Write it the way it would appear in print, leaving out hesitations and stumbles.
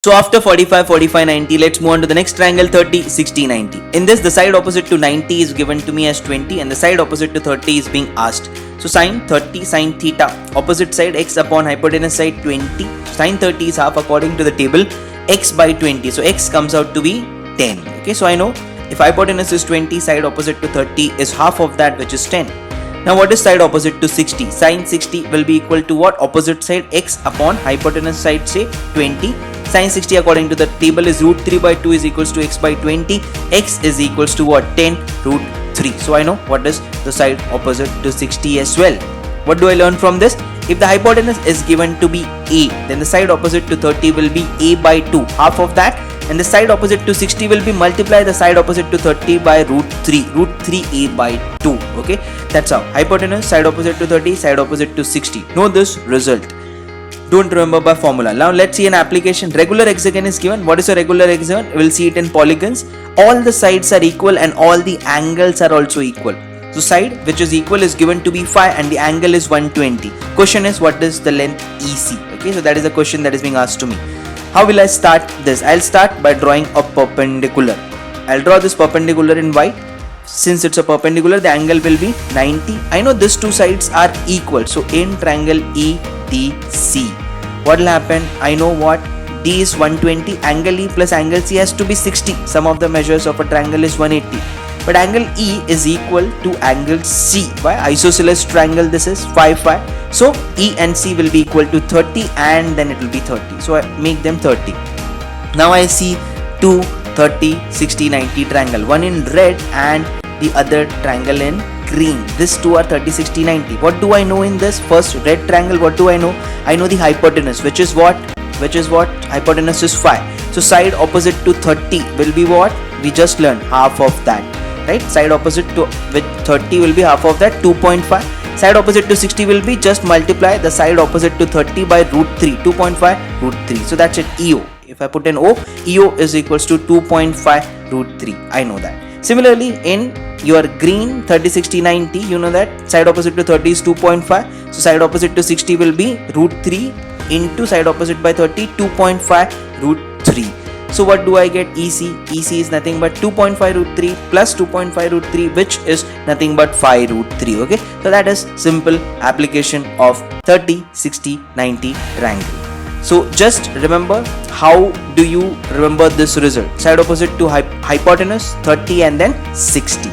So after 45, 45, 90, let's move on to the next triangle 30, 60, 90. In this, the side opposite to 90 is given to me as 20 and the side opposite to 30 is being asked. So sine 30, sine theta, opposite side x upon hypotenuse side 20. Sine 30 is half according to the table, x by 20. So x comes out to be 10. Okay, so I know if hypotenuse is 20, side opposite to 30 is half of that, which is 10. Now what is side opposite to 60? Sine 60 will be equal to what? Opposite side x upon hypotenuse side say 20. Sine 60 according to the table is root 3 by 2 is equals to x by 20. X is equals to what? 10 root 3. So I know what is the side opposite to 60 as well. What do I learn from this? If the hypotenuse is given to be a, then the side opposite to 30 will be a by 2, half of that. And the side opposite to 60 will be multiply the side opposite to 30 by root 3a by 2. Okay, that's how. Hypotenuse, side opposite to 30, side opposite to 60. Know this result. Don't remember by formula. Now let's see an application. Regular hexagon is given. What is a regular hexagon? We'll see it in polygons. All the sides are equal and all the angles are also equal. So side which is equal is given to be 5 and the angle is 120. Question is what is the length EC? Okay, so that is the question that is being asked to me. How will I start this? I'll start by drawing a perpendicular. I'll draw this perpendicular in white. Since it's a perpendicular, the angle will be 90. I know these two sides are equal. So in triangle EDC, what will happen? I know what? D is 120. Angle E plus angle C has to be 60. Sum of the measures of a triangle is 180. But angle E is equal to angle C. Why? Isosceles triangle this is 5, 5. So E and C will be equal to 30 and then it will be 30. So I make them 30. Now I see 2, 30, 60, 90 triangle. One in red and the other triangle in green. These two are 30, 60, 90. What do I know in this? First red triangle, what do I know? I know the hypotenuse, which is what? Hypotenuse is 5. So side opposite to 30 will be what? We just learned half of that. Right? Side opposite to with 30 will be half of that, 2.5. Side opposite to 60 will be just multiply the side opposite to 30 by root 3. 2.5 root 3. So that's it. EO. If I put an O, EO is equals to 2.5 root 3. I know that. Similarly, in your green 30, 60, 90, you know that side opposite to 30 is 2.5. So side opposite to 60 will be root 3 into side opposite by 30, 2.5 root 3. So what do I get? EC. EC is nothing but 2.5 root 3 plus 2.5 root 3, which is nothing but 5 root 3. Okay. So that is simple application of 30, 60, 90 triangle. So just remember, how do you remember this result? Side opposite to hypotenuse 30 and then 60.